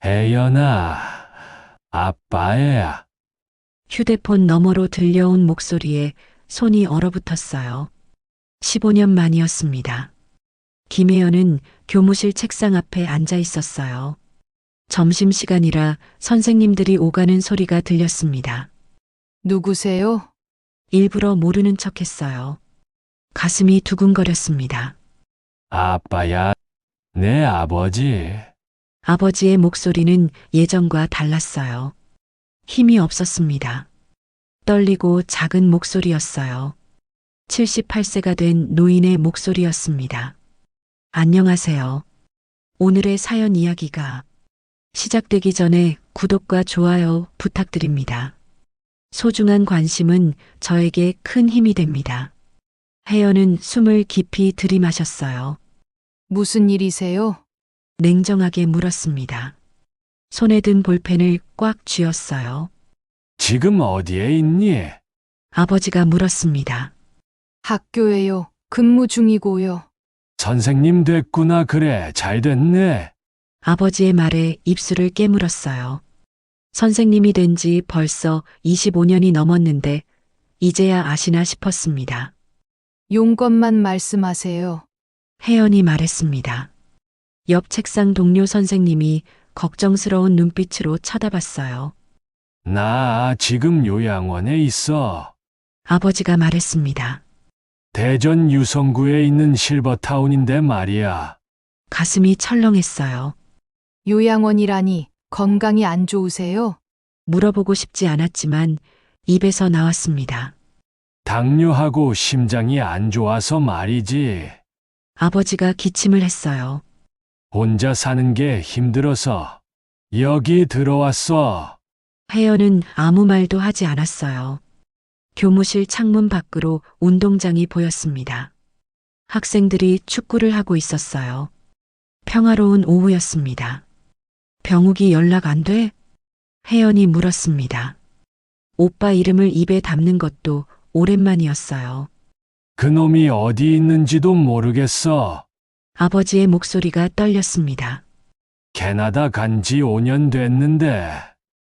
혜연아, 아빠야. 휴대폰 너머로 들려온 목소리에 손이 얼어붙었어요. 15년 만이었습니다. 김혜연은 교무실 책상 앞에 앉아 있었어요. 점심시간이라 선생님들이 오가는 소리가 들렸습니다. 누구세요? 일부러 모르는 척 했어요. 가슴이 두근거렸습니다. 아빠야, 내 아버지. 아버지의 목소리는 예전과 달랐어요. 힘이 없었습니다. 떨리고 작은 목소리였어요. 78세가 된 노인의 목소리였습니다. 안녕하세요. 오늘의 사연 이야기가 시작되기 전에 구독과 좋아요 부탁드립니다. 소중한 관심은 저에게 큰 힘이 됩니다. 혜연은 숨을 깊이 들이마셨어요. 무슨 일이세요? 냉정하게 물었습니다. 손에 든 볼펜을 꽉 쥐었어요. 지금 어디에 있니? 아버지가 물었습니다. 학교에요. 근무 중이고요. 선생님 됐구나. 그래, 잘 됐네. 아버지의 말에 입술을 깨물었어요. 선생님이 된 지 벌써 25년이 넘었는데 이제야 아시나 싶었습니다. 용건만 말씀하세요. 혜연이 말했습니다. 옆 책상 동료 선생님이 걱정스러운 눈빛으로 쳐다봤어요. 나 지금 요양원에 있어. 아버지가 말했습니다. 대전 유성구에 있는 실버타운인데 말이야. 가슴이 철렁했어요. 요양원이라니 건강이 안 좋으세요? 물어보고 싶지 않았지만 입에서 나왔습니다. 당뇨하고 심장이 안 좋아서 말이지. 아버지가 기침을 했어요. 혼자 사는 게 힘들어서 여기 들어왔어. 혜연은 아무 말도 하지 않았어요. 교무실 창문 밖으로 운동장이 보였습니다. 학생들이 축구를 하고 있었어요. 평화로운 오후였습니다. 병욱이 연락 안 돼? 혜연이 물었습니다. 오빠 이름을 입에 담는 것도 오랜만이었어요. 그놈이 어디 있는지도 모르겠어. 아버지의 목소리가 떨렸습니다. 캐나다 간지 5년 됐는데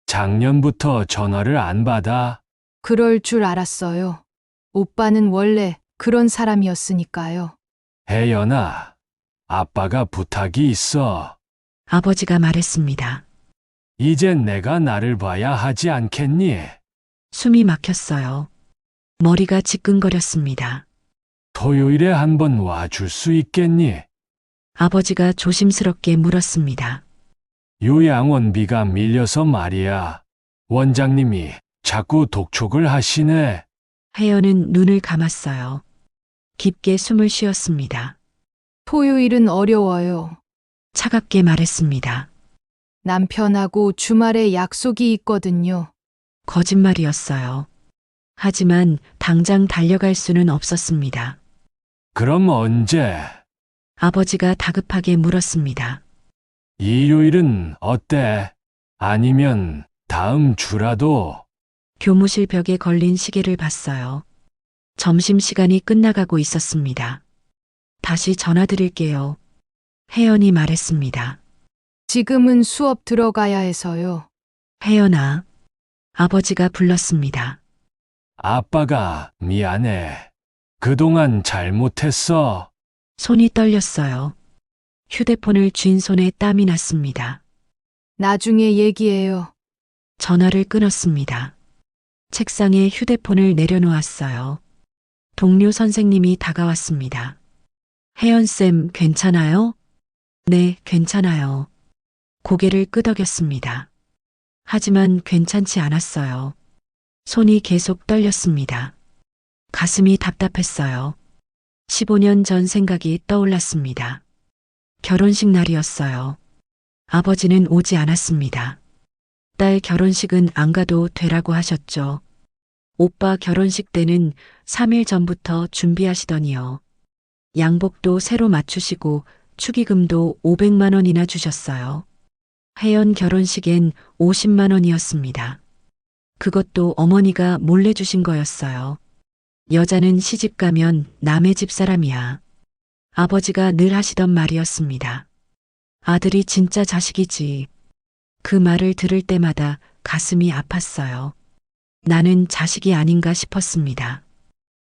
작년부터 전화를 안 받아. 그럴 줄 알았어요. 오빠는 원래 그런 사람이었으니까요. 혜연아, 아빠가 부탁이 있어. 아버지가 말했습니다. 이젠 내가 나를 봐야 하지 않겠니? 숨이 막혔어요. 머리가 지끈거렸습니다. 토요일에 한번 와줄 수 있겠니? 아버지가 조심스럽게 물었습니다. 요양원비가 밀려서 말이야. 원장님이 자꾸 독촉을 하시네. 혜연은 눈을 감았어요. 깊게 숨을 쉬었습니다. 토요일은 어려워요. 차갑게 말했습니다. 남편하고 주말에 약속이 있거든요. 거짓말이었어요. 하지만 당장 달려갈 수는 없었습니다. 그럼 언제? 아버지가 다급하게 물었습니다. 일요일은 어때? 아니면 다음 주라도? 교무실 벽에 걸린 시계를 봤어요. 점심시간이 끝나가고 있었습니다. 다시 전화드릴게요. 혜연이 말했습니다. 지금은 수업 들어가야 해서요. 혜연아. 아버지가 불렀습니다. 아빠가 미안해. 그동안 잘못했어. 손이 떨렸어요. 휴대폰을 쥔 손에 땀이 났습니다. 나중에 얘기해요. 전화를 끊었습니다. 책상에 휴대폰을 내려놓았어요. 동료 선생님이 다가왔습니다. 혜연쌤, 괜찮아요? 네, 괜찮아요. 고개를 끄덕였습니다. 하지만 괜찮지 않았어요. 손이 계속 떨렸습니다. 가슴이 답답했어요. 15년 전 생각이 떠올랐습니다. 결혼식 날이었어요. 아버지는 오지 않았습니다. 딸 결혼식은 안 가도 되라고 하셨죠. 오빠 결혼식 때는 3일 전부터 준비하시더니요. 양복도 새로 맞추시고 축의금도 500만 원이나 주셨어요. 혜연 결혼식엔 50만 원이었습니다. 그것도 어머니가 몰래 주신 거였어요. 여자는 시집 가면 남의 집 사람이야. 아버지가 늘 하시던 말이었습니다. 아들이 진짜 자식이지. 그 말을 들을 때마다 가슴이 아팠어요. 나는 자식이 아닌가 싶었습니다.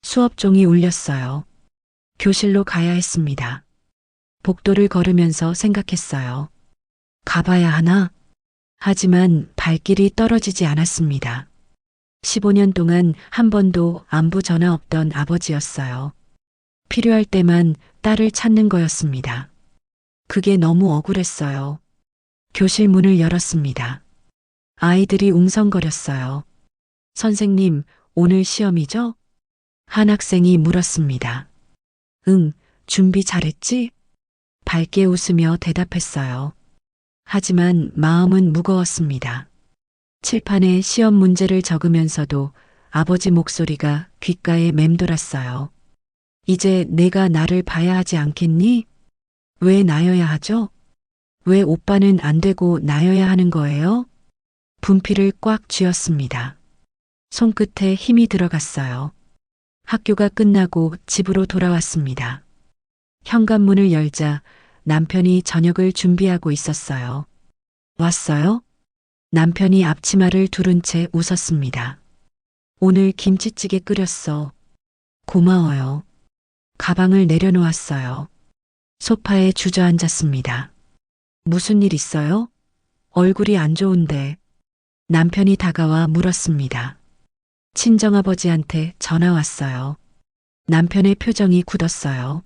수업종이 울렸어요. 교실로 가야 했습니다. 복도를 걸으면서 생각했어요. 가봐야 하나? 하지만 발길이 떨어지지 않았습니다. 15년 동안 한 번도 안부 전화 없던 아버지였어요. 필요할 때만 딸을 찾는 거였습니다. 그게 너무 억울했어요. 교실 문을 열었습니다. 아이들이 웅성거렸어요. 선생님, 오늘 시험이죠? 한 학생이 물었습니다. 응, 준비 잘했지? 밝게 웃으며 대답했어요. 하지만 마음은 무거웠습니다. 칠판에 시험 문제를 적으면서도 아버지 목소리가 귓가에 맴돌았어요. 이제 내가 나를 봐야 하지 않겠니? 왜 나여야 하죠? 왜 오빠는 안 되고 나여야 하는 거예요? 분필을 꽉 쥐었습니다. 손끝에 힘이 들어갔어요. 학교가 끝나고 집으로 돌아왔습니다. 현관문을 열자 남편이 저녁을 준비하고 있었어요. 왔어요? 남편이 앞치마를 두른 채 웃었습니다. 오늘 김치찌개 끓였어. 고마워요. 가방을 내려놓았어요. 소파에 주저앉았습니다. 무슨 일 있어요? 얼굴이 안 좋은데. 남편이 다가와 물었습니다. 친정아버지한테 전화 왔어요. 남편의 표정이 굳었어요.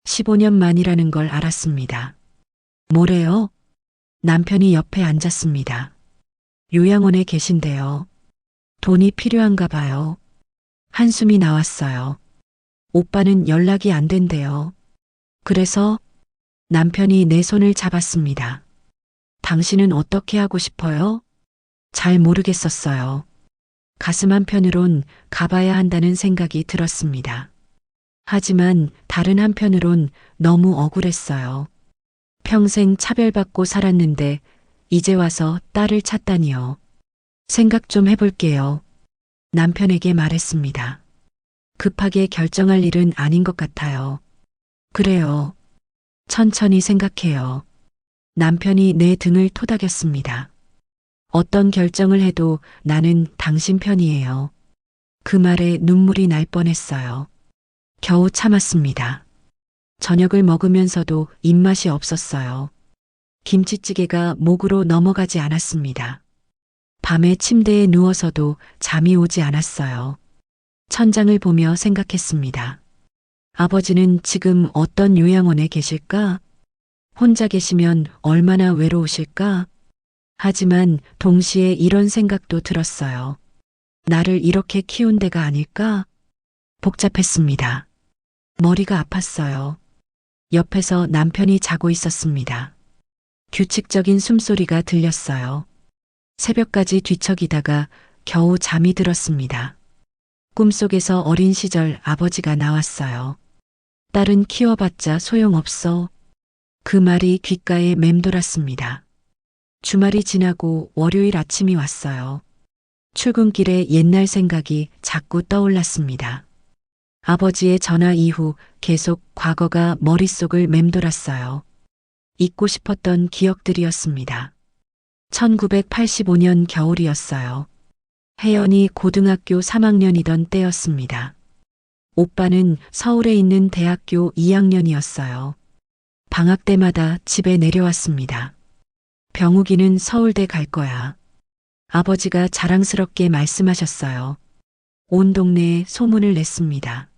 15년 만이라는 걸 알았습니다. 뭐래요? 남편이 옆에 앉았습니다. 요양원에 계신데요. 돈이 필요한가 봐요. 한숨이 나왔어요. 오빠는 연락이 안 된대요. 그래서 남편이 내 손을 잡았습니다. 당신은 어떻게 하고 싶어요? 잘 모르겠었어요. 가슴 한편으론 가봐야 한다는 생각이 들었습니다. 하지만 다른 한편으론 너무 억울했어요. 평생 차별받고 살았는데 이제 와서 딸을 찾다니요. 생각 좀 해볼게요. 남편에게 말했습니다. 급하게 결정할 일은 아닌 것 같아요. 그래요. 천천히 생각해요. 남편이 내 등을 토닥였습니다. 어떤 결정을 해도 나는 당신 편이에요. 그 말에 눈물이 날 뻔했어요. 겨우 참았습니다. 저녁을 먹으면서도 입맛이 없었어요. 김치찌개가 목으로 넘어가지 않았습니다. 밤에 침대에 누워서도 잠이 오지 않았어요. 천장을 보며 생각했습니다. 아버지는 지금 어떤 요양원에 계실까? 혼자 계시면 얼마나 외로우실까? 하지만 동시에 이런 생각도 들었어요. 나를 이렇게 키운 데가 아닐까? 복잡했습니다. 머리가 아팠어요. 옆에서 남편이 자고 있었습니다. 규칙적인 숨소리가 들렸어요. 새벽까지 뒤척이다가 겨우 잠이 들었습니다. 꿈속에서 어린 시절 아버지가 나왔어요. 딸은 키워봤자 소용없어. 그 말이 귓가에 맴돌았습니다. 주말이 지나고 월요일 아침이 왔어요. 출근길에 옛날 생각이 자꾸 떠올랐습니다. 아버지의 전화 이후 계속 과거가 머릿속을 맴돌았어요. 잊고 싶었던 기억들이었습니다. 1985년 겨울이었어요. 혜연이 고등학교 3학년이던 때였습니다. 오빠는 서울에 있는 대학교 2학년이었어요. 방학 때마다 집에 내려왔습니다. 병욱이는 서울대 갈 거야. 아버지가 자랑스럽게 말씀하셨어요. 온 동네에 소문을 냈습니다.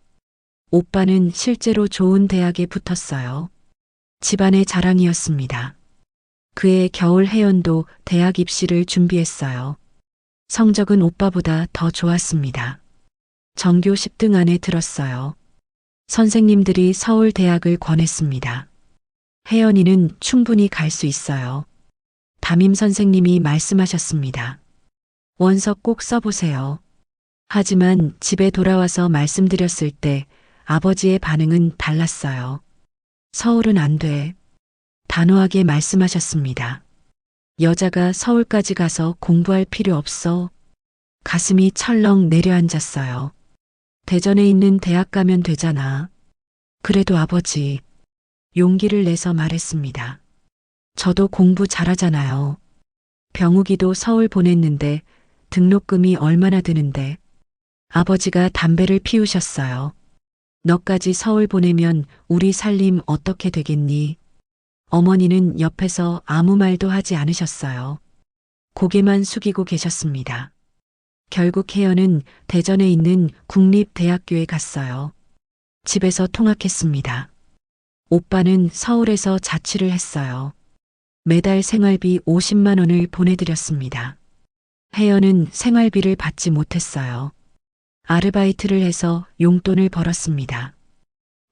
오빠는 실제로 좋은 대학에 붙었어요. 집안의 자랑이었습니다. 그해 겨울 혜연도 대학 입시를 준비했어요. 성적은 오빠보다 더 좋았습니다. 전교 10등 안에 들었어요. 선생님들이 서울 대학을 권했습니다. 혜연이는 충분히 갈 수 있어요. 담임 선생님이 말씀하셨습니다. 원서 꼭 써보세요. 하지만 집에 돌아와서 말씀드렸을 때 아버지의 반응은 달랐어요. 서울은 안 돼. 단호하게 말씀하셨습니다. 여자가 서울까지 가서 공부할 필요 없어. 가슴이 철렁 내려앉았어요. 대전에 있는 대학 가면 되잖아. 그래도 아버지, 용기를 내서 말했습니다. 저도 공부 잘하잖아요. 병욱이도 서울 보냈는데 등록금이 얼마나 드는데. 아버지가 담배를 피우셨어요. 너까지 서울 보내면 우리 살림 어떻게 되겠니? 어머니는 옆에서 아무 말도 하지 않으셨어요. 고개만 숙이고 계셨습니다. 결국 혜연은 대전에 있는 국립대학교에 갔어요. 집에서 통학했습니다. 오빠는 서울에서 자취를 했어요. 매달 생활비 50만 원을 보내드렸습니다. 혜연은 생활비를 받지 못했어요. 아르바이트를 해서 용돈을 벌었습니다.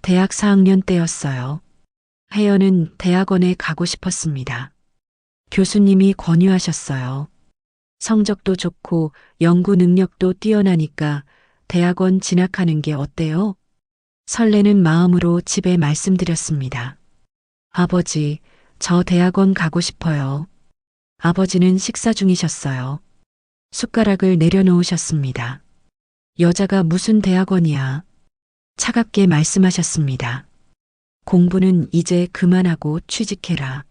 대학 4학년 때였어요. 혜연은 대학원에 가고 싶었습니다. 교수님이 권유하셨어요. 성적도 좋고 연구 능력도 뛰어나니까 대학원 진학하는 게 어때요? 설레는 마음으로 집에 말씀드렸습니다. 아버지, 저 대학원 가고 싶어요. 아버지는 식사 중이셨어요. 숟가락을 내려놓으셨습니다. 여자가 무슨 대학원이야? 차갑게 말씀하셨습니다. 공부는 이제 그만하고 취직해라.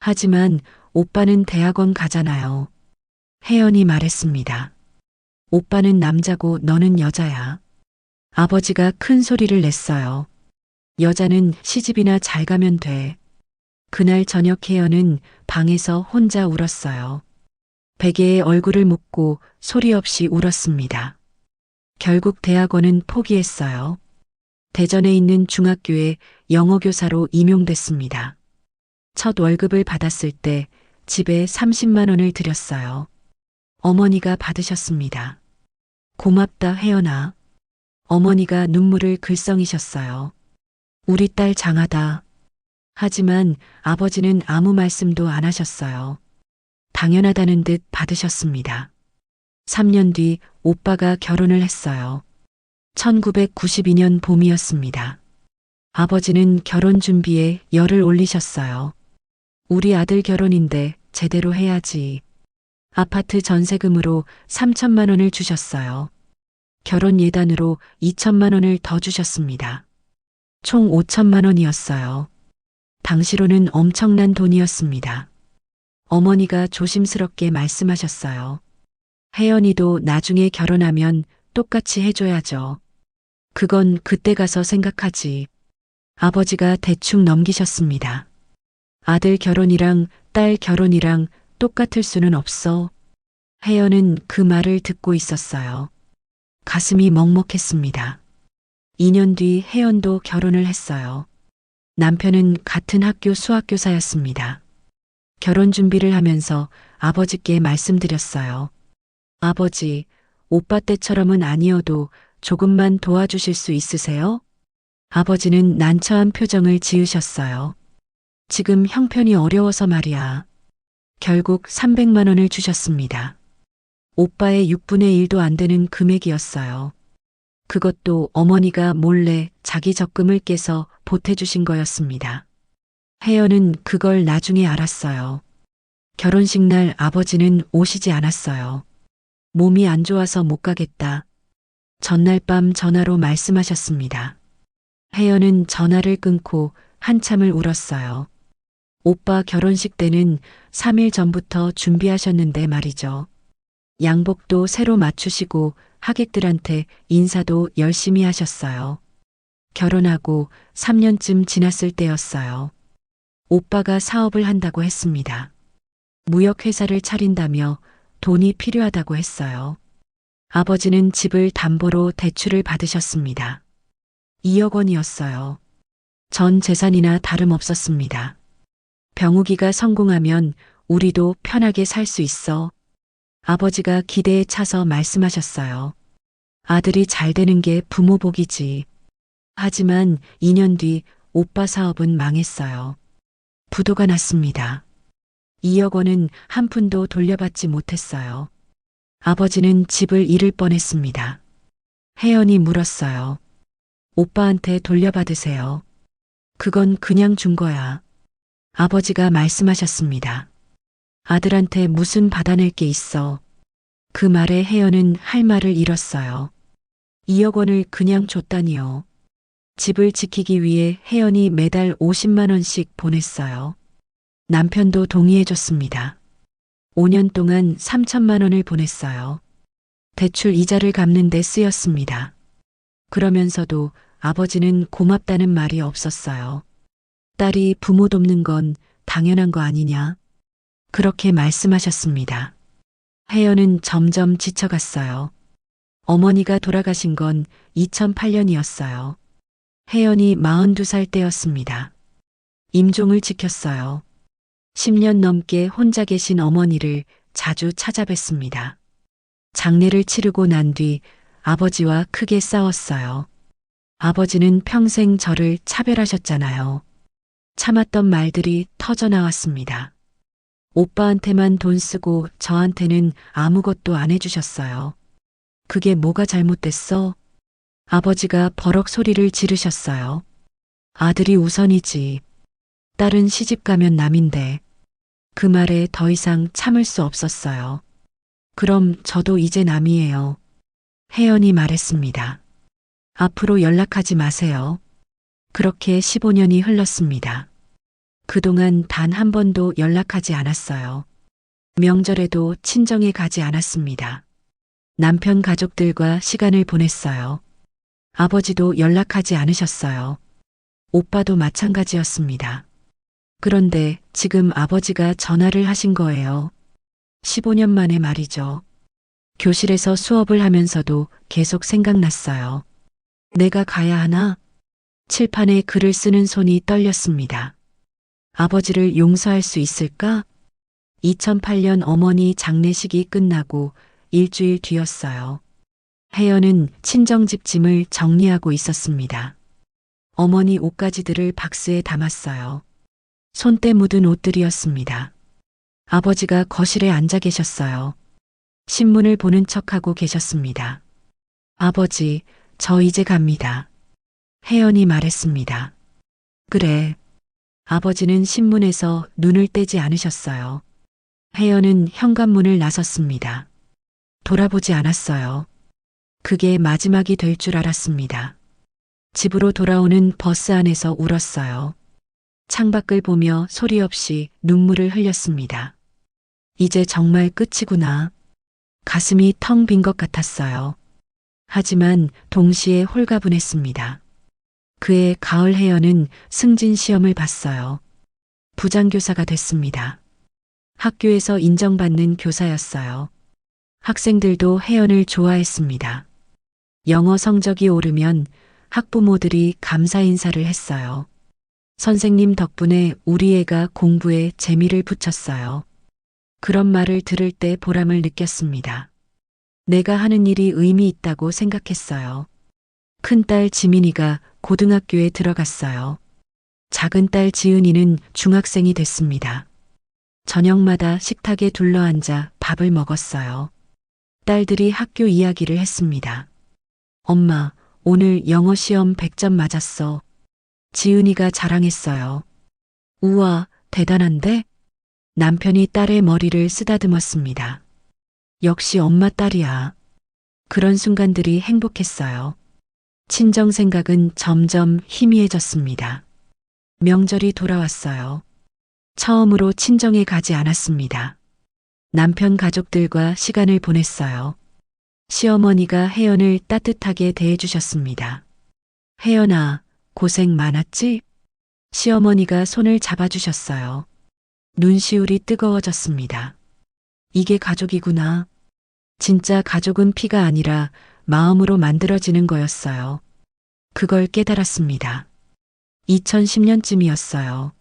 하지만 오빠는 대학원 가잖아요. 혜연이 말했습니다. 오빠는 남자고 너는 여자야. 아버지가 큰 소리를 냈어요. 여자는 시집이나 잘 가면 돼. 그날 저녁 혜연은 방에서 혼자 울었어요. 베개에 얼굴을 묻고 소리 없이 울었습니다. 결국 대학원은 포기했어요. 대전에 있는 중학교에 영어교사로 임용됐습니다. 첫 월급을 받았을 때 집에 30만 원을 드렸어요. 어머니가 받으셨습니다. 고맙다 혜연아. 어머니가 눈물을 글썽이셨어요. 우리 딸 장하다. 하지만 아버지는 아무 말씀도 안 하셨어요. 당연하다는 듯 받으셨습니다. 3년 뒤 오빠가 결혼을 했어요. 1992년 봄이었습니다. 아버지는 결혼 준비에 열을 올리셨어요. 우리 아들 결혼인데 제대로 해야지. 아파트 전세금으로 3천만 원을 주셨어요. 결혼 예단으로 2천만 원을 더 주셨습니다. 총 5천만 원이었어요. 당시로는 엄청난 돈이었습니다. 어머니가 조심스럽게 말씀하셨어요. 혜연이도 나중에 결혼하면 똑같이 해줘야죠. 그건 그때 가서 생각하지. 아버지가 대충 넘기셨습니다. 아들 결혼이랑 딸 결혼이랑 똑같을 수는 없어. 혜연은 그 말을 듣고 있었어요. 가슴이 먹먹했습니다. 2년 뒤 혜연도 결혼을 했어요. 남편은 같은 학교 수학교사였습니다. 결혼 준비를 하면서 아버지께 말씀드렸어요. 아버지, 오빠 때처럼은 아니어도 조금만 도와주실 수 있으세요? 아버지는 난처한 표정을 지으셨어요. 지금 형편이 어려워서 말이야. 결국 300만 원을 주셨습니다. 오빠의 6분의 1도 안 되는 금액이었어요. 그것도 어머니가 몰래 자기 적금을 깨서 보태주신 거였습니다. 혜연은 그걸 나중에 알았어요. 결혼식 날 아버지는 오시지 않았어요. 몸이 안 좋아서 못 가겠다. 전날 밤 전화로 말씀하셨습니다. 혜연은 전화를 끊고 한참을 울었어요. 오빠 결혼식 때는 3일 전부터 준비하셨는데 말이죠. 양복도 새로 맞추시고 하객들한테 인사도 열심히 하셨어요. 결혼하고 3년쯤 지났을 때였어요. 오빠가 사업을 한다고 했습니다. 무역회사를 차린다며 돈이 필요하다고 했어요. 아버지는 집을 담보로 대출을 받으셨습니다. 2억 원이었어요. 전 재산이나 다름없었습니다. 병욱이가 성공하면 우리도 편하게 살 수 있어. 아버지가 기대에 차서 말씀하셨어요. 아들이 잘 되는 게 부모 복이지. 하지만 2년 뒤 오빠 사업은 망했어요. 부도가 났습니다. 2억 원은 한 푼도 돌려받지 못했어요. 아버지는 집을 잃을 뻔했습니다. 혜연이 물었어요. 오빠한테 돌려받으세요. 그건 그냥 준 거야. 아버지가 말씀하셨습니다. 아들한테 무슨 받아낼 게 있어. 그 말에 혜연은 할 말을 잃었어요. 2억 원을 그냥 줬다니요. 집을 지키기 위해 혜연이 매달 50만 원씩 보냈어요. 남편도 동의해줬습니다. 5년 동안 3천만 원을 보냈어요. 대출 이자를 갚는 데 쓰였습니다. 그러면서도 아버지는 고맙다는 말이 없었어요. 딸이 부모 돕는 건 당연한 거 아니냐? 그렇게 말씀하셨습니다. 혜연은 점점 지쳐갔어요. 어머니가 돌아가신 건 2008년이었어요. 혜연이 42살 때였습니다. 임종을 지켰어요. 10년 넘게 혼자 계신 어머니를 자주 찾아뵀습니다. 장례를 치르고 난 뒤 아버지와 크게 싸웠어요. 아버지는 평생 저를 차별하셨잖아요. 참았던 말들이 터져 나왔습니다. 오빠한테만 돈 쓰고 저한테는 아무것도 안 해주셨어요. 그게 뭐가 잘못됐어? 아버지가 버럭 소리를 지르셨어요. 아들이 우선이지. 딸은 시집 가면 남인데. 그 말에 더 이상 참을 수 없었어요. 그럼 저도 이제 남이에요. 혜연이 말했습니다. 앞으로 연락하지 마세요. 그렇게 15년이 흘렀습니다. 그동안 단 한 번도 연락하지 않았어요. 명절에도 친정에 가지 않았습니다. 남편 가족들과 시간을 보냈어요. 아버지도 연락하지 않으셨어요. 오빠도 마찬가지였습니다. 그런데 지금 아버지가 전화를 하신 거예요. 15년 만에 말이죠. 교실에서 수업을 하면서도 계속 생각났어요. 내가 가야 하나? 칠판에 글을 쓰는 손이 떨렸습니다. 아버지를 용서할 수 있을까? 2008년 어머니 장례식이 끝나고 일주일 뒤였어요. 혜연은 친정집 짐을 정리하고 있었습니다. 어머니 옷가지들을 박스에 담았어요. 손때 묻은 옷들이었습니다. 아버지가 거실에 앉아 계셨어요. 신문을 보는 척하고 계셨습니다. 아버지, 저 이제 갑니다. 혜연이 말했습니다. 그래. 아버지는 신문에서 눈을 떼지 않으셨어요. 혜연은 현관문을 나섰습니다. 돌아보지 않았어요. 그게 마지막이 될 줄 알았습니다. 집으로 돌아오는 버스 안에서 울었어요. 창밖을 보며 소리 없이 눈물을 흘렸습니다. 이제 정말 끝이구나. 가슴이 텅 빈 것 같았어요. 하지만 동시에 홀가분했습니다. 그의 가을 혜연은 승진 시험을 봤어요. 부장교사가 됐습니다. 학교에서 인정받는 교사였어요. 학생들도 혜연을 좋아했습니다. 영어 성적이 오르면 학부모들이 감사 인사를 했어요. 선생님 덕분에 우리 애가 공부에 재미를 붙였어요. 그런 말을 들을 때 보람을 느꼈습니다. 내가 하는 일이 의미 있다고 생각했어요. 큰딸 지민이가 고등학교에 들어갔어요. 작은 딸 지은이는 중학생이 됐습니다. 저녁마다 식탁에 둘러앉아 밥을 먹었어요. 딸들이 학교 이야기를 했습니다. 엄마, 오늘 영어 시험 100점 맞았어. 지은이가 자랑했어요. 우와, 대단한데? 남편이 딸의 머리를 쓰다듬었습니다. 역시 엄마 딸이야. 그런 순간들이 행복했어요. 친정 생각은 점점 희미해졌습니다. 명절이 돌아왔어요. 처음으로 친정에 가지 않았습니다. 남편 가족들과 시간을 보냈어요. 시어머니가 혜연을 따뜻하게 대해주셨습니다. 혜연아, 고생 많았지? 시어머니가 손을 잡아주셨어요. 눈시울이 뜨거워졌습니다. 이게 가족이구나. 진짜 가족은 피가 아니라 마음으로 만들어지는 거였어요. 그걸 깨달았습니다. 2010년쯤이었어요.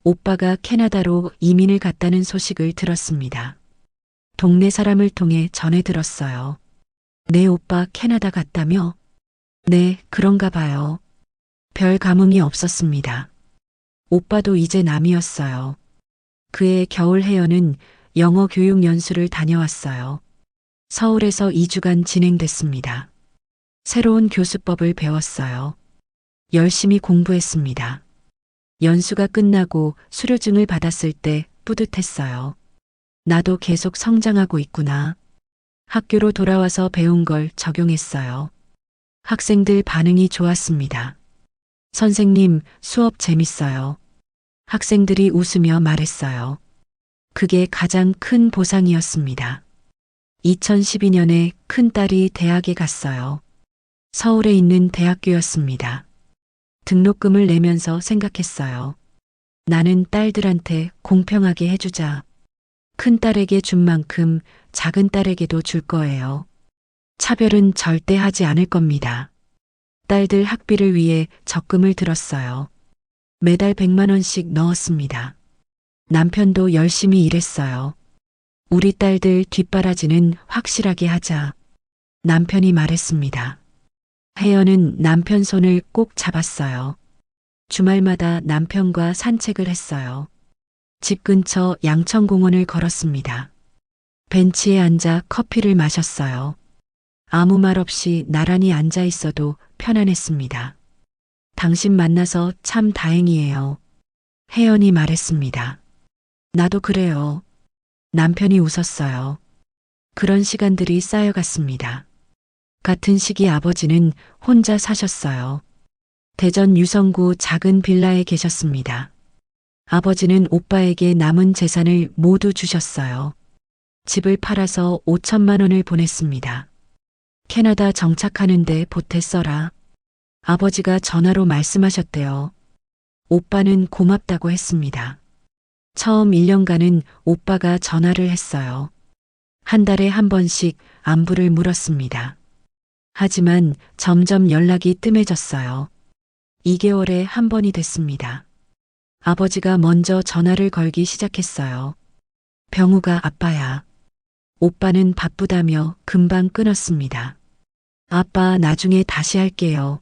오빠가 캐나다로 이민을 갔다는 소식을 들었습니다. 동네 사람을 통해 전해 들었어요. 내 오빠 캐나다 갔다며? 네, 그런가 봐요. 별 감흥이 없었습니다. 오빠도 이제 남이었어요. 그의 겨울 혜연은 영어 교육 연수를 다녀왔어요. 서울에서 2주간 진행됐습니다. 새로운 교수법을 배웠어요. 열심히 공부했습니다. 연수가 끝나고 수료증을 받았을 때 뿌듯했어요. 나도 계속 성장하고 있구나. 학교로 돌아와서 배운 걸 적용했어요. 학생들 반응이 좋았습니다. 선생님, 수업 재밌어요. 학생들이 웃으며 말했어요. 그게 가장 큰 보상이었습니다. 2012년에 큰딸이 대학에 갔어요. 서울에 있는 대학교였습니다. 등록금을 내면서 생각했어요. 나는 딸들한테 공평하게 해주자. 큰딸에게 준 만큼 작은딸에게도 줄 거예요. 차별은 절대 하지 않을 겁니다. 딸들 학비를 위해 적금을 들었어요. 매달 100만 원씩 넣었습니다. 남편도 열심히 일했어요. 우리 딸들 뒷바라지는 확실하게 하자. 남편이 말했습니다. 혜연은 남편 손을 꼭 잡았어요. 주말마다 남편과 산책을 했어요. 집 근처 양천공원을 걸었습니다. 벤치에 앉아 커피를 마셨어요. 아무 말 없이 나란히 앉아 있어도 편안했습니다. 당신 만나서 참 다행이에요. 혜연이 말했습니다. 나도 그래요. 남편이 웃었어요. 그런 시간들이 쌓여갔습니다. 같은 시기 아버지는 혼자 사셨어요. 대전 유성구 작은 빌라에 계셨습니다. 아버지는 오빠에게 남은 재산을 모두 주셨어요. 집을 팔아서 5천만 원을 보냈습니다. 캐나다 정착하는데 보태 써라. 아버지가 전화로 말씀하셨대요. 오빠는 고맙다고 했습니다. 처음 1년간은 오빠가 전화를 했어요. 한 달에 한 번씩 안부를 물었습니다. 하지만 점점 연락이 뜸해졌어요. 2개월에 한 번이 됐습니다. 아버지가 먼저 전화를 걸기 시작했어요. 병우가 아빠야. 오빠는 바쁘다며 금방 끊었습니다. 아빠 나중에 다시 할게요.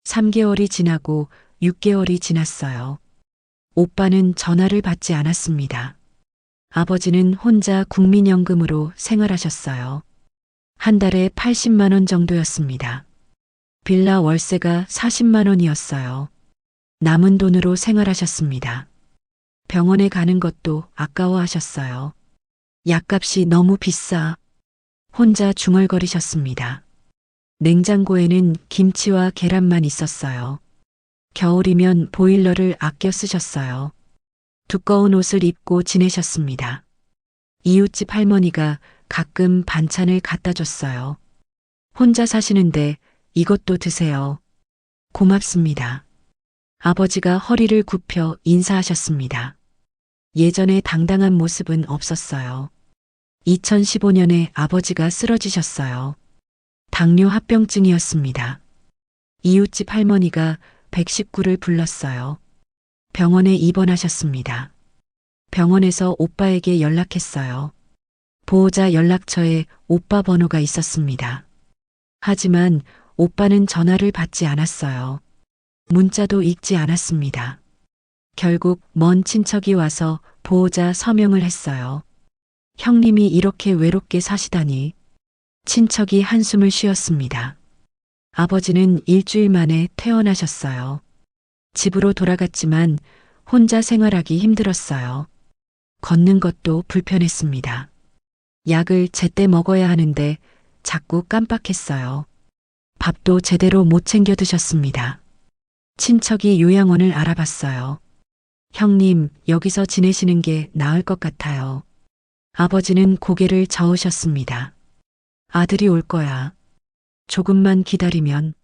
3개월이 지나고 6개월이 지났어요. 오빠는 전화를 받지 않았습니다. 아버지는 혼자 국민연금으로 생활하셨어요. 한 달에 80만 원 정도였습니다. 빌라 월세가 40만 원이었어요. 남은 돈으로 생활하셨습니다. 병원에 가는 것도 아까워하셨어요. 약값이 너무 비싸. 혼자 중얼거리셨습니다. 냉장고에는 김치와 계란만 있었어요. 겨울이면 보일러를 아껴 쓰셨어요. 두꺼운 옷을 입고 지내셨습니다. 이웃집 할머니가 가끔 반찬을 갖다 줬어요. 혼자 사시는데 이것도 드세요. 고맙습니다. 아버지가 허리를 굽혀 인사하셨습니다. 예전에 당당한 모습은 없었어요. 2015년에 아버지가 쓰러지셨어요. 당뇨 합병증이었습니다. 이웃집 할머니가 119를 불렀어요. 병원에 입원하셨습니다. 병원에서 오빠에게 연락했어요. 보호자 연락처에 오빠 번호가 있었습니다. 하지만 오빠는 전화를 받지 않았어요. 문자도 읽지 않았습니다. 결국 먼 친척이 와서 보호자 서명을 했어요. 형님이 이렇게 외롭게 사시다니. 친척이 한숨을 쉬었습니다. 아버지는 일주일 만에 퇴원하셨어요. 집으로 돌아갔지만 혼자 생활하기 힘들었어요. 걷는 것도 불편했습니다. 약을 제때 먹어야 하는데 자꾸 깜빡했어요. 밥도 제대로 못 챙겨 드셨습니다. 친척이 요양원을 알아봤어요. 형님, 여기서 지내시는 게 나을 것 같아요. 아버지는 고개를 저으셨습니다. 아들이 올 거야. 조금만 기다리면.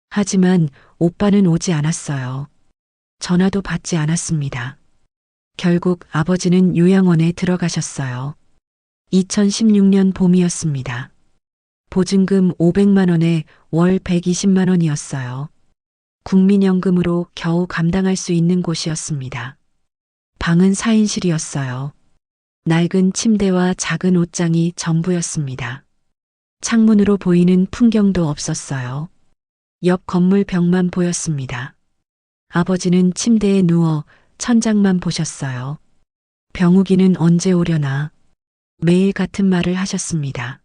하지만 오빠는 오지 않았어요. 전화도 받지 않았습니다. 결국 아버지는 요양원에 들어가셨어요. 2016년 봄이었습니다. 보증금 500만 원에 월 120만 원이었어요. 국민연금으로 겨우 감당할 수 있는 곳이었습니다. 방은 4인실이었어요. 낡은 침대와 작은 옷장이 전부였습니다. 창문으로 보이는 풍경도 없었어요. 옆 건물 벽만 보였습니다. 아버지는 침대에 누워 천장만 보셨어요. 병우기는 언제 오려나. 매일 같은 말을 하셨습니다.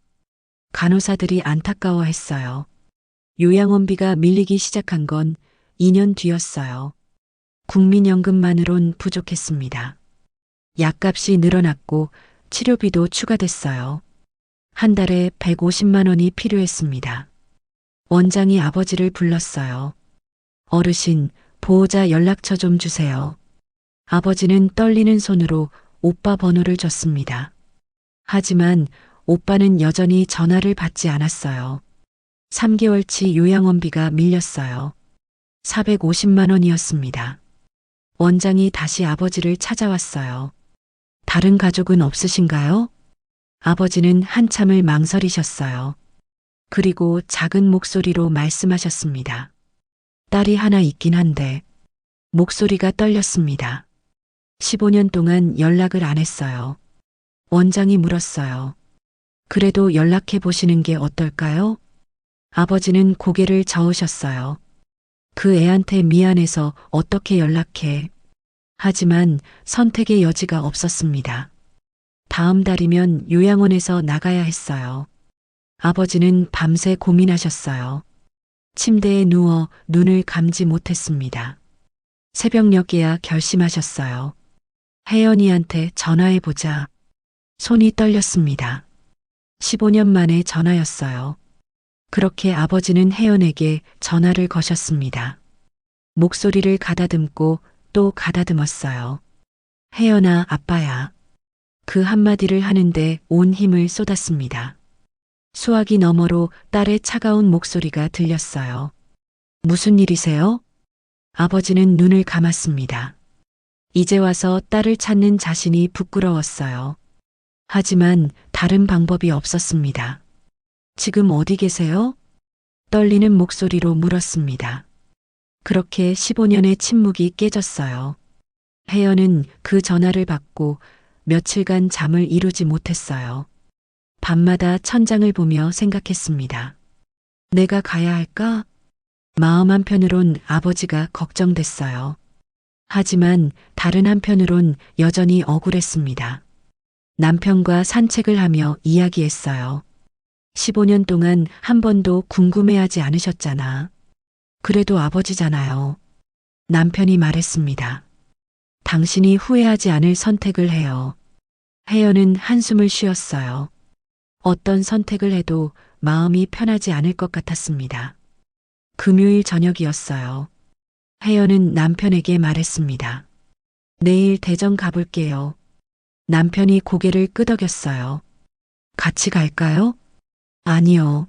간호사들이 안타까워했어요. 요양원비가 밀리기 시작한 건 2년 뒤였어요. 국민연금만으론 부족했습니다. 약값이 늘어났고 치료비도 추가됐어요. 한 달에 150만 원이 필요했습니다. 원장이 아버지를 불렀어요. 어르신, 보호자 연락처 좀 주세요. 아버지는 떨리는 손으로 오빠 번호를 줬습니다. 하지만 오빠는 여전히 전화를 받지 않았어요. 3개월치 요양원비가 밀렸어요. 450만 원이었습니다. 원장이 다시 아버지를 찾아왔어요. 다른 가족은 없으신가요? 아버지는 한참을 망설이셨어요. 그리고 작은 목소리로 말씀하셨습니다. 딸이 하나 있긴 한데 목소리가 떨렸습니다. 15년 동안 연락을 안 했어요. 원장이 물었어요. 그래도 연락해 보시는 게 어떨까요? 아버지는 고개를 저으셨어요. 그 애한테 미안해서 어떻게 연락해. 하지만 선택의 여지가 없었습니다. 다음 달이면 요양원에서 나가야 했어요. 아버지는 밤새 고민하셨어요. 침대에 누워 눈을 감지 못했습니다. 새벽녘에야 결심하셨어요. 혜연이한테 전화해보자. 손이 떨렸습니다. 15년 만에 전화였어요. 그렇게 아버지는 혜연에게 전화를 거셨습니다. 목소리를 가다듬고 또 가다듬었어요. 혜연아, 아빠야. 그 한마디를 하는데 온 힘을 쏟았습니다. 수화기 너머로 딸의 차가운 목소리가 들렸어요. 무슨 일이세요? 아버지는 눈을 감았습니다. 이제 와서 딸을 찾는 자신이 부끄러웠어요. 하지만 다른 방법이 없었습니다. 지금 어디 계세요? 떨리는 목소리로 물었습니다. 그렇게 15년의 침묵이 깨졌어요. 혜연은 그 전화를 받고 며칠간 잠을 이루지 못했어요. 밤마다 천장을 보며 생각했습니다. 내가 가야 할까? 마음 한편으론 아버지가 걱정됐어요. 하지만 다른 한편으론 여전히 억울했습니다. 남편과 산책을 하며 이야기했어요. 15년 동안 한 번도 궁금해하지 않으셨잖아. 그래도 아버지잖아요. 남편이 말했습니다. 당신이 후회하지 않을 선택을 해요. 혜연은 한숨을 쉬었어요. 어떤 선택을 해도 마음이 편하지 않을 것 같았습니다. 금요일 저녁이었어요. 혜연은 남편에게 말했습니다. 내일 대전 가볼게요. 남편이 고개를 끄덕였어요. 같이 갈까요? 아니요.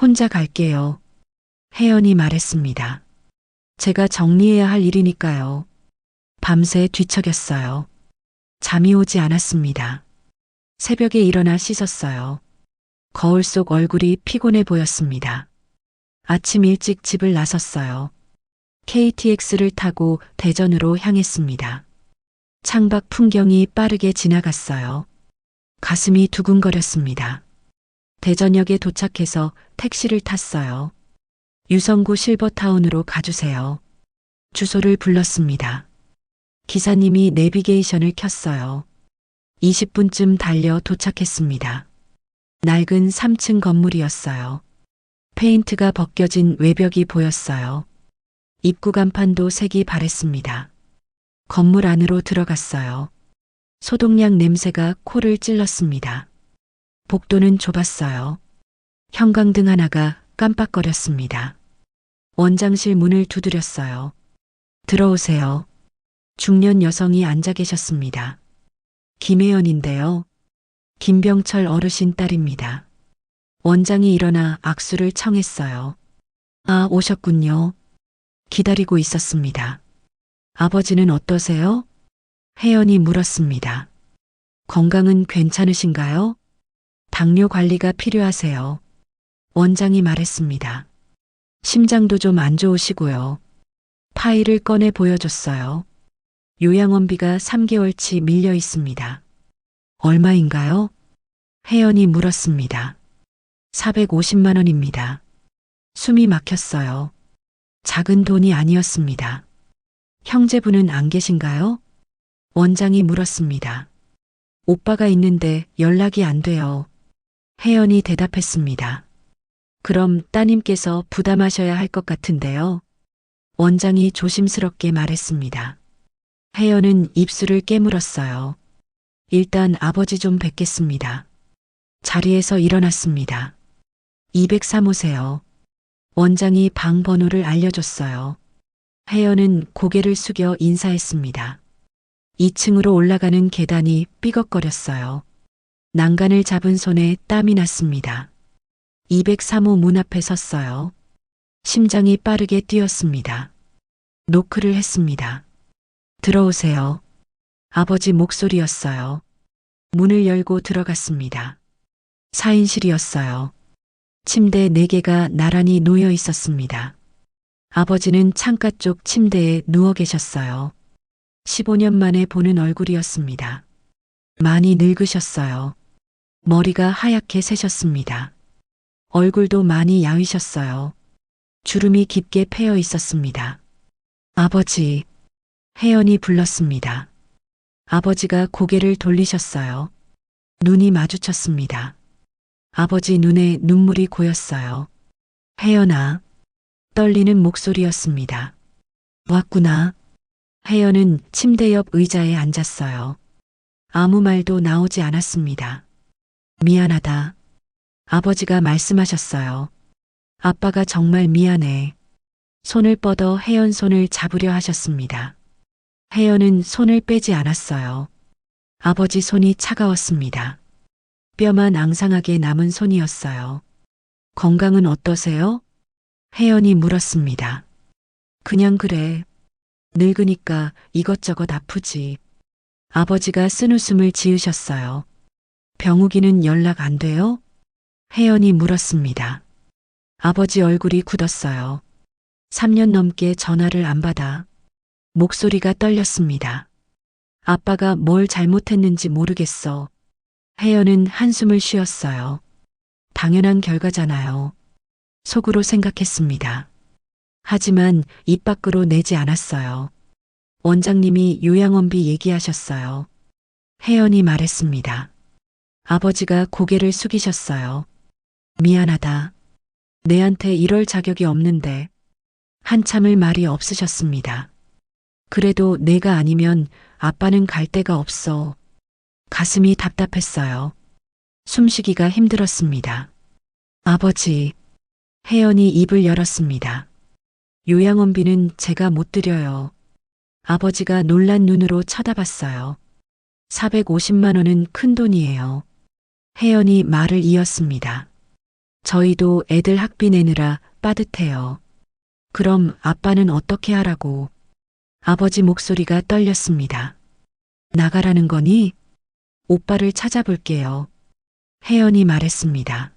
혼자 갈게요. 혜연이 말했습니다. 제가 정리해야 할 일이니까요. 밤새 뒤척였어요. 잠이 오지 않았습니다. 새벽에 일어나 씻었어요. 거울 속 얼굴이 피곤해 보였습니다. 아침 일찍 집을 나섰어요. KTX를 타고 대전으로 향했습니다. 창밖 풍경이 빠르게 지나갔어요. 가슴이 두근거렸습니다. 대전역에 도착해서 택시를 탔어요. 유성구 실버타운으로 가주세요. 주소를 불렀습니다. 기사님이 내비게이션을 켰어요. 20분쯤 달려 도착했습니다. 낡은 3층 건물이었어요. 페인트가 벗겨진 외벽이 보였어요. 입구 간판도 색이 바랬습니다. 건물 안으로 들어갔어요. 소독약 냄새가 코를 찔렀습니다. 복도는 좁았어요. 형광등 하나가 깜빡거렸습니다. 원장실 문을 두드렸어요. 들어오세요. 중년 여성이 앉아 계셨습니다. 김혜연인데요. 김병철 어르신 딸입니다. 원장이 일어나 악수를 청했어요. 아, 오셨군요. 기다리고 있었습니다. 아버지는 어떠세요? 혜연이 물었습니다. 건강은 괜찮으신가요? 당뇨 관리가 필요하세요. 원장이 말했습니다. 심장도 좀 안 좋으시고요. 파일을 꺼내 보여줬어요. 요양원비가 3개월치 밀려 있습니다. 얼마인가요? 혜연이 물었습니다. 450만 원입니다. 숨이 막혔어요. 작은 돈이 아니었습니다. 형제분은 안 계신가요? 원장이 물었습니다. 오빠가 있는데 연락이 안 돼요. 혜연이 대답했습니다. 그럼 따님께서 부담하셔야 할 것 같은데요. 원장이 조심스럽게 말했습니다. 혜연은 입술을 깨물었어요. 일단 아버지 좀 뵙겠습니다. 자리에서 일어났습니다. 203호세요. 원장이 방 번호를 알려줬어요. 혜연은 고개를 숙여 인사했습니다. 2층으로 올라가는 계단이 삐걱거렸어요. 난간을 잡은 손에 땀이 났습니다. 203호 문 앞에 섰어요. 심장이 빠르게 뛰었습니다. 노크를 했습니다. 들어오세요. 아버지 목소리였어요. 문을 열고 들어갔습니다. 4인실이었어요. 침대 4개가 나란히 놓여 있었습니다. 아버지는 창가 쪽 침대에 누워 계셨어요. 15년 만에 보는 얼굴이었습니다. 많이 늙으셨어요. 머리가 하얗게 새셨습니다. 얼굴도 많이 야위셨어요. 주름이 깊게 패여 있었습니다. 아버지, 혜연이 불렀습니다. 아버지가 고개를 돌리셨어요. 눈이 마주쳤습니다. 아버지 눈에 눈물이 고였어요. 혜연아, 떨리는 목소리였습니다. 왔구나. 혜연은 침대 옆 의자에 앉았어요. 아무 말도 나오지 않았습니다. 미안하다. 아버지가 말씀하셨어요. 아빠가 정말 미안해. 손을 뻗어 혜연 손을 잡으려 하셨습니다. 혜연은 손을 빼지 않았어요. 아버지 손이 차가웠습니다. 뼈만 앙상하게 남은 손이었어요. 건강은 어떠세요? 혜연이 물었습니다. 그냥 그래. 늙으니까 이것저것 아프지. 아버지가 쓴웃음을 지으셨어요. 병욱이는 연락 안 돼요? 혜연이 물었습니다. 아버지 얼굴이 굳었어요. 3년 넘게 전화를 안 받아. 목소리가 떨렸습니다. 아빠가 뭘 잘못했는지 모르겠어. 혜연은 한숨을 쉬었어요. 당연한 결과잖아요. 속으로 생각했습니다. 하지만 입 밖으로 내지 않았어요. 원장님이 요양원비 얘기하셨어요. 혜연이 말했습니다. 아버지가 고개를 숙이셨어요. 미안하다. 내한테 이럴 자격이 없는데. 한참을 말이 없으셨습니다. 그래도 내가 아니면 아빠는 갈 데가 없어. 가슴이 답답했어요. 숨쉬기가 힘들었습니다. 아버지, 혜연이 입을 열었습니다. 요양원비는 제가 못 드려요. 아버지가 놀란 눈으로 쳐다봤어요. 450만 원은 큰 돈이에요. 혜연이 말을 이었습니다. 저희도 애들 학비 내느라 빠듯해요. 그럼 아빠는 어떻게 하라고? 아버지 목소리가 떨렸습니다. 나가라는 거니? 오빠를 찾아볼게요. 혜연이 말했습니다.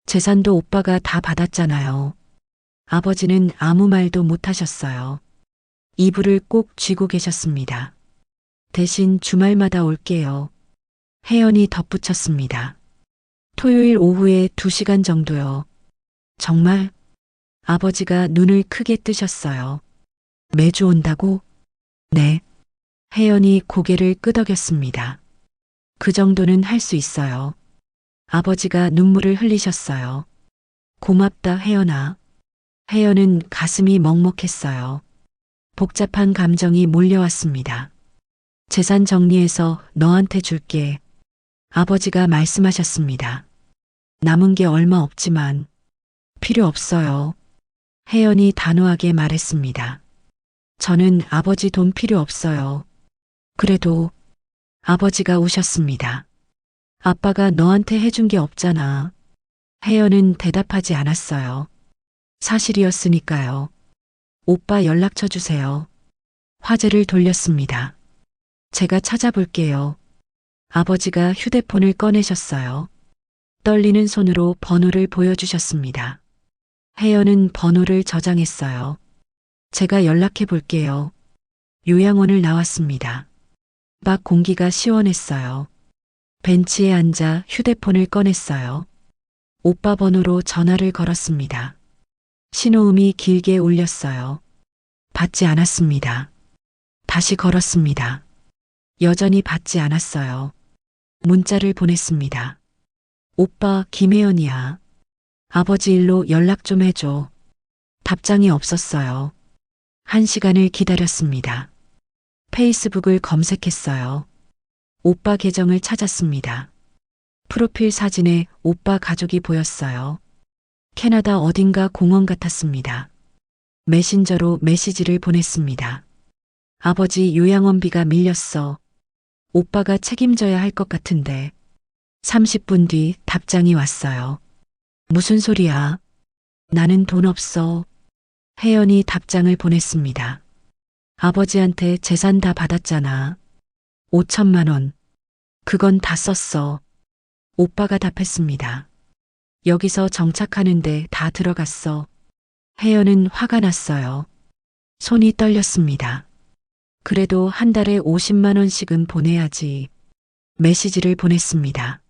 재산도 오빠가 다 받았잖아요. 아버지는 아무 말도 못 하셨어요. 이불을 꼭 쥐고 계셨습니다. 대신 주말마다 올게요. 혜연이 덧붙였습니다. 토요일 오후에 2시간 정도요. 정말? 아버지가 눈을 크게 뜨셨어요. 매주 온다고? 네. 혜연이 고개를 끄덕였습니다. 그 정도는 할 수 있어요. 아버지가 눈물을 흘리셨어요. 고맙다, 혜연아. 혜연은 가슴이 먹먹했어요. 복잡한 감정이 몰려왔습니다. 재산 정리해서 너한테 줄게. 아버지가 말씀하셨습니다. 남은 게 얼마 없지만 필요 없어요. 혜연이 단호하게 말했습니다. 저는 아버지 돈 필요 없어요. 그래도 아버지가 우셨습니다. 아빠가 너한테 해준 게 없잖아. 혜연은 대답하지 않았어요. 사실이었으니까요. 오빠 연락처 주세요. 화제를 돌렸습니다. 제가 찾아볼게요. 아버지가 휴대폰을 꺼내셨어요. 떨리는 손으로 번호를 보여주셨습니다. 혜연은 번호를 저장했어요. 제가 연락해 볼게요. 요양원을 나왔습니다. 밖 공기가 시원했어요. 벤치에 앉아 휴대폰을 꺼냈어요. 오빠 번호로 전화를 걸었습니다. 신호음이 길게 울렸어요. 받지 않았습니다. 다시 걸었습니다. 여전히 받지 않았어요. 문자를 보냈습니다. 오빠 김혜연이야. 아버지 일로 연락 좀 해줘. 답장이 없었어요. 1시간을 기다렸습니다. 페이스북을 검색했어요. 오빠 계정을 찾았습니다. 프로필 사진에 오빠 가족이 보였어요. 캐나다 어딘가 공원 같았습니다. 메신저로 메시지를 보냈습니다. 아버지 요양원비가 밀렸어. 오빠가 책임져야 할 것 같은데. 30분 뒤 답장이 왔어요. 무슨 소리야? 나는 돈 없어. 혜연이 답장을 보냈습니다. 아버지한테 재산 다 받았잖아. 5천만 원. 그건 다 썼어. 오빠가 답했습니다. 여기서 정착하는데 다 들어갔어. 혜연은 화가 났어요. 손이 떨렸습니다. 그래도 한 달에 50만 원씩은 보내야지. 메시지를 보냈습니다.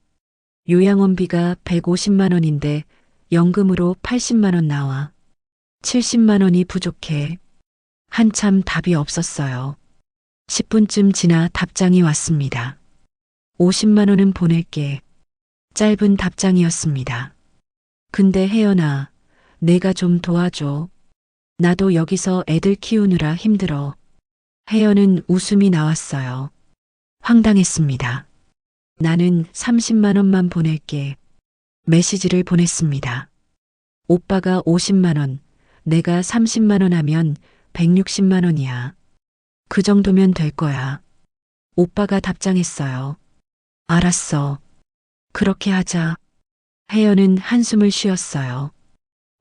요양원비가 150만 원인데 연금으로 80만 원 나와. 70만 원이 부족해. 한참 답이 없었어요. 10분쯤 지나 답장이 왔습니다. 50만 원은 보낼게. 짧은 답장이었습니다. 근데 혜연아, 내가 좀 도와줘. 나도 여기서 애들 키우느라 힘들어. 혜연은 웃음이 나왔어요. 황당했습니다. 나는 30만 원만 보낼게. 메시지를 보냈습니다. 오빠가 50만 원, 내가 30만 원 하면 160만 원이야. 그 정도면 될 거야. 오빠가 답장했어요. 알았어. 그렇게 하자. 혜연은 한숨을 쉬었어요.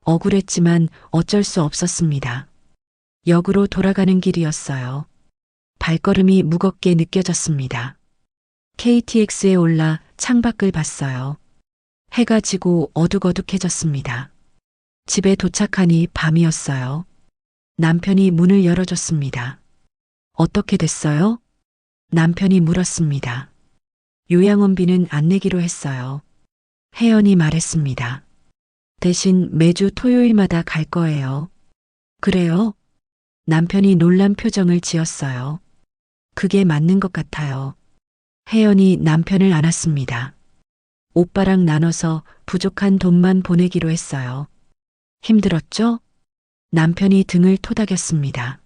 억울했지만 어쩔 수 없었습니다. 역으로 돌아가는 길이었어요. 발걸음이 무겁게 느껴졌습니다. KTX에 올라 창밖을 봤어요. 해가 지고 어둑어둑해졌습니다. 집에 도착하니 밤이었어요. 남편이 문을 열어줬습니다. 어떻게 됐어요? 남편이 물었습니다. 요양원비는 안 내기로 했어요. 혜연이 말했습니다. 대신 매주 토요일마다 갈 거예요. 그래요? 남편이 놀란 표정을 지었어요. 그게 맞는 것 같아요. 혜연이 남편을 안았습니다. 오빠랑 나눠서 부족한 돈만 보내기로 했어요. 힘들었죠? 남편이 등을 토닥였습니다.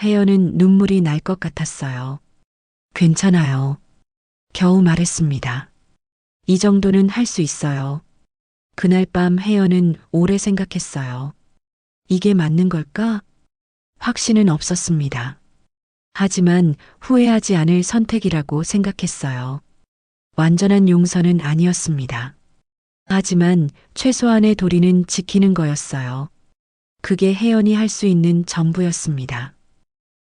혜연은 눈물이 날 것 같았어요. 괜찮아요. 겨우 말했습니다. 이 정도는 할 수 있어요. 그날 밤 혜연은 오래 생각했어요. 이게 맞는 걸까? 확신은 없었습니다. 하지만 후회하지 않을 선택이라고 생각했어요. 완전한 용서는 아니었습니다. 하지만 최소한의 도리는 지키는 거였어요. 그게 혜연이 할 수 있는 전부였습니다.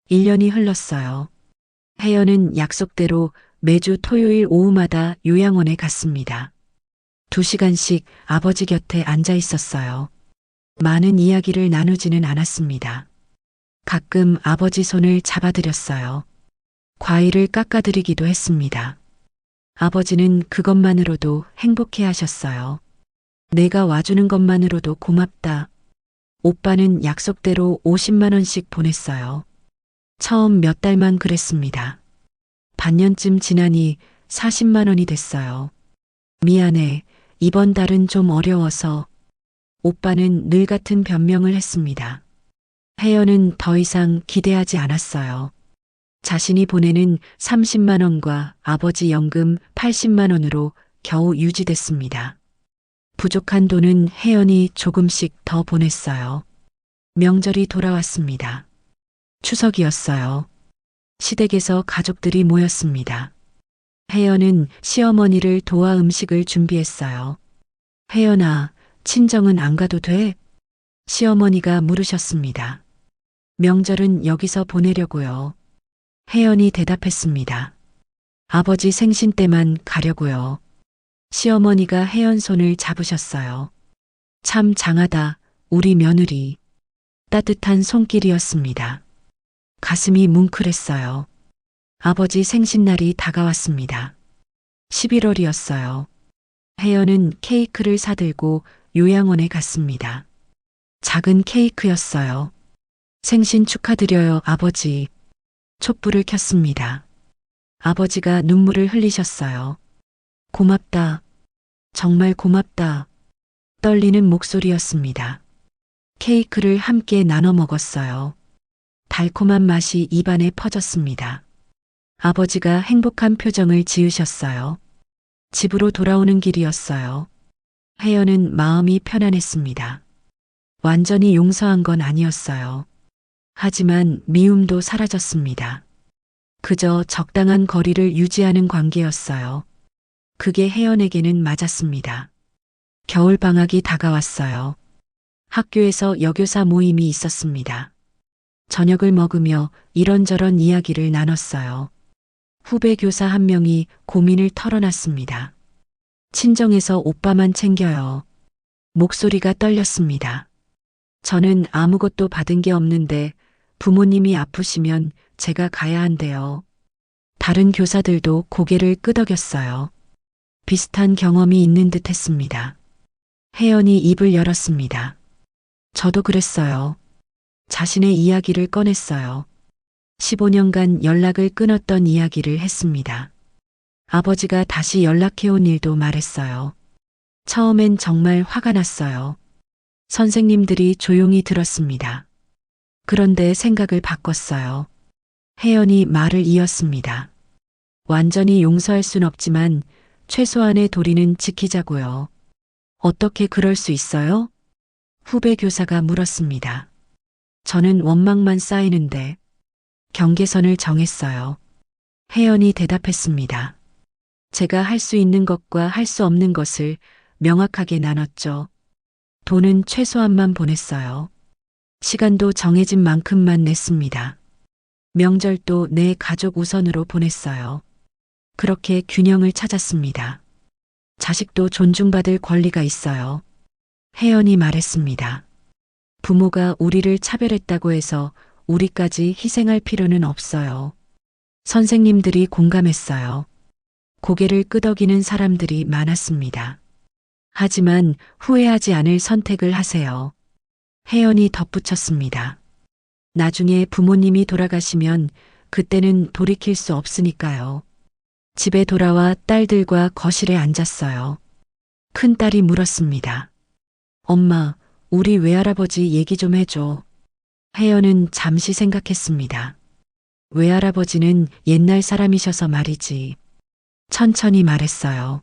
1년이 흘렀어요. 혜연은 약속대로 매주 토요일 오후마다 요양원에 갔습니다. 2시간씩 아버지 곁에 앉아 있었어요. 많은 이야기를 나누지는 않았습니다. 가끔 아버지 손을 잡아드렸어요. 과일을 깎아드리기도 했습니다. 아버지는 그것만으로도 행복해 하셨어요. 내가 와주는 것만으로도 고맙다. 오빠는 약속대로 50만 원씩 보냈어요. 처음 몇 달만 그랬습니다. 반년쯤 지나니 40만 원이 됐어요. 미안해. 이번 달은 좀 어려워서. 오빠는 늘 같은 변명을 했습니다. 혜연은 더 이상 기대하지 않았어요. 자신이 보내는 30만 원과 아버지 연금 80만 원으로 겨우 유지됐습니다. 부족한 돈은 혜연이 조금씩 더 보냈어요. 명절이 돌아왔습니다. 추석이었어요. 시댁에서 가족들이 모였습니다. 혜연은 시어머니를 도와 음식을 준비했어요. 혜연아, 친정은 안 가도 돼? 시어머니가 물으셨습니다. 명절은 여기서 보내려고요. 혜연이 대답했습니다. 아버지 생신 때만 가려고요. 시어머니가 혜연 손을 잡으셨어요. 참 장하다, 우리 며느리. 따뜻한 손길이었습니다. 가슴이 뭉클했어요. 아버지 생신날이 다가왔습니다. 11월이었어요. 혜연은 케이크를 사들고 요양원에 갔습니다. 작은 케이크였어요. 생신 축하드려요, 아버지. 촛불을 켰습니다. 아버지가 눈물을 흘리셨어요. 고맙다. 정말 고맙다. 떨리는 목소리였습니다. 케이크를 함께 나눠 먹었어요. 달콤한 맛이 입안에 퍼졌습니다. 아버지가 행복한 표정을 지으셨어요. 집으로 돌아오는 길이었어요. 혜연은 마음이 편안했습니다. 완전히 용서한 건 아니었어요. 하지만 미움도 사라졌습니다. 그저 적당한 거리를 유지하는 관계였어요. 그게 혜연에게는 맞았습니다. 겨울방학이 다가왔어요. 학교에서 여교사 모임이 있었습니다. 저녁을 먹으며 이런저런 이야기를 나눴어요. 후배 교사 한 명이 고민을 털어놨습니다. 친정에서 오빠만 챙겨요. 목소리가 떨렸습니다. 저는 아무것도 받은 게 없는데 부모님이 아프시면 제가 가야 한대요. 다른 교사들도 고개를 끄덕였어요. 비슷한 경험이 있는 듯 했습니다. 혜연이 입을 열었습니다. 저도 그랬어요. 자신의 이야기를 꺼냈어요. 15년간 연락을 끊었던 이야기를 했습니다. 아버지가 다시 연락해온 일도 말했어요. 처음엔 정말 화가 났어요. 선생님들이 조용히 들었습니다. 그런데 생각을 바꿨어요. 혜연이 말을 이었습니다. 완전히 용서할 순 없지만 최소한의 도리는 지키자고요. 어떻게 그럴 수 있어요? 후배 교사가 물었습니다. 저는 원망만 쌓이는데 경계선을 정했어요. 혜연이 대답했습니다. 제가 할 수 있는 것과 할 수 없는 것을 명확하게 나눴죠. 돈은 최소한만 보냈어요. 시간도 정해진 만큼만 냈습니다. 명절도 내 가족 우선으로 보냈어요. 그렇게 균형을 찾았습니다. 자식도 존중받을 권리가 있어요. 혜연이 말했습니다. 부모가 우리를 차별했다고 해서 우리까지 희생할 필요는 없어요. 선생님들이 공감했어요. 고개를 끄덕이는 사람들이 많았습니다. 하지만 후회하지 않을 선택을 하세요. 혜연이 덧붙였습니다. 나중에 부모님이 돌아가시면 그때는 돌이킬 수 없으니까요. 집에 돌아와 딸들과 거실에 앉았어요. 큰딸이 물었습니다. 엄마, 우리 외할아버지 얘기 좀 해줘. 혜연은 잠시 생각했습니다. 외할아버지는 옛날 사람이셔서 말이지. 천천히 말했어요.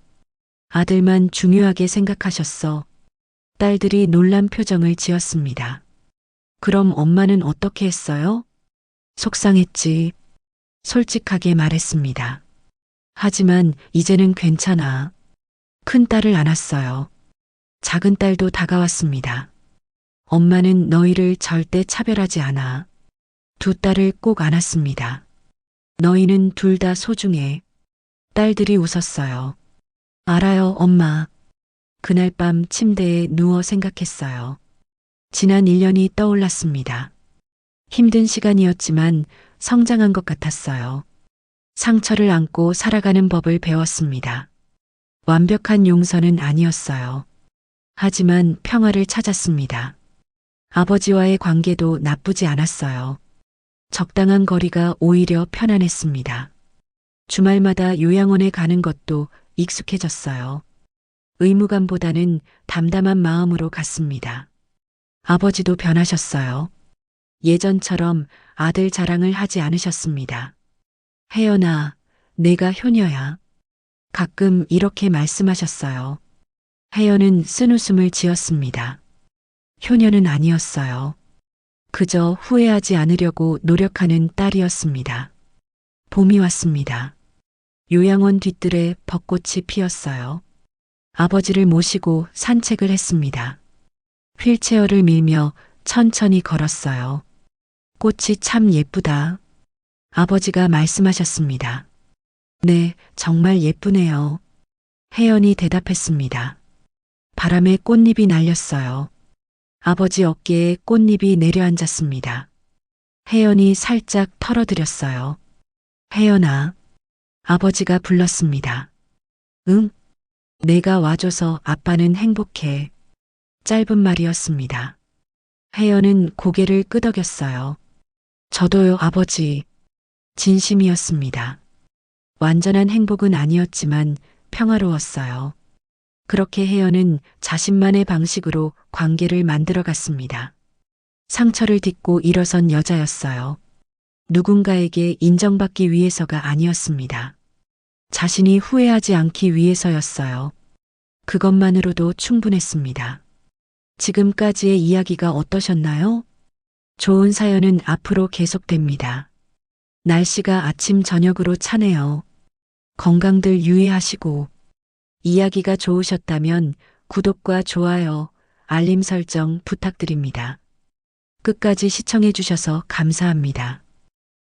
아들만 중요하게 생각하셨어. 딸들이 놀란 표정을 지었습니다. 그럼 엄마는 어떻게 했어요? 속상했지. 솔직하게 말했습니다. 하지만 이제는 괜찮아. 큰 딸을 안았어요. 작은 딸도 다가왔습니다. 엄마는 너희를 절대 차별하지 않아. 두 딸을 꼭 안았습니다. 너희는 둘 다 소중해. 딸들이 웃었어요. 알아요, 엄마. 그날 밤 침대에 누워 생각했어요. 지난 1년이 떠올랐습니다. 힘든 시간이었지만 성장한 것 같았어요. 상처를 안고 살아가는 법을 배웠습니다. 완벽한 용서는 아니었어요. 하지만 평화를 찾았습니다. 아버지와의 관계도 나쁘지 않았어요. 적당한 거리가 오히려 편안했습니다. 주말마다 요양원에 가는 것도 익숙해졌어요. 의무감보다는 담담한 마음으로 갔습니다. 아버지도 변하셨어요. 예전처럼 아들 자랑을 하지 않으셨습니다. 혜연아, 내가 효녀야. 가끔 이렇게 말씀하셨어요. 혜연은 쓴웃음을 지었습니다. 효녀는 아니었어요. 그저 후회하지 않으려고 노력하는 딸이었습니다. 봄이 왔습니다. 요양원 뒤뜰에 벚꽃이 피었어요. 아버지를 모시고 산책을 했습니다. 휠체어를 밀며 천천히 걸었어요. 꽃이 참 예쁘다. 아버지가 말씀하셨습니다. 네, 정말 예쁘네요. 혜연이 대답했습니다. 바람에 꽃잎이 날렸어요. 아버지 어깨에 꽃잎이 내려앉았습니다. 혜연이 살짝 털어드렸어요. 혜연아. 아버지가 불렀습니다. 응? 내가 와줘서 아빠는 행복해. 짧은 말이었습니다. 혜연은 고개를 끄덕였어요. 저도요, 아버지. 진심이었습니다. 완전한 행복은 아니었지만 평화로웠어요. 그렇게 혜연은 자신만의 방식으로 관계를 만들어갔습니다. 상처를 딛고 일어선 여자였어요. 누군가에게 인정받기 위해서가 아니었습니다. 자신이 후회하지 않기 위해서였어요. 그것만으로도 충분했습니다. 지금까지의 이야기가 어떠셨나요? 좋은 사연은 앞으로 계속됩니다. 날씨가 아침 저녁으로 차네요. 건강들 유의하시고 이야기가 좋으셨다면 구독과 좋아요, 알림 설정 부탁드립니다. 끝까지 시청해 주셔서 감사합니다.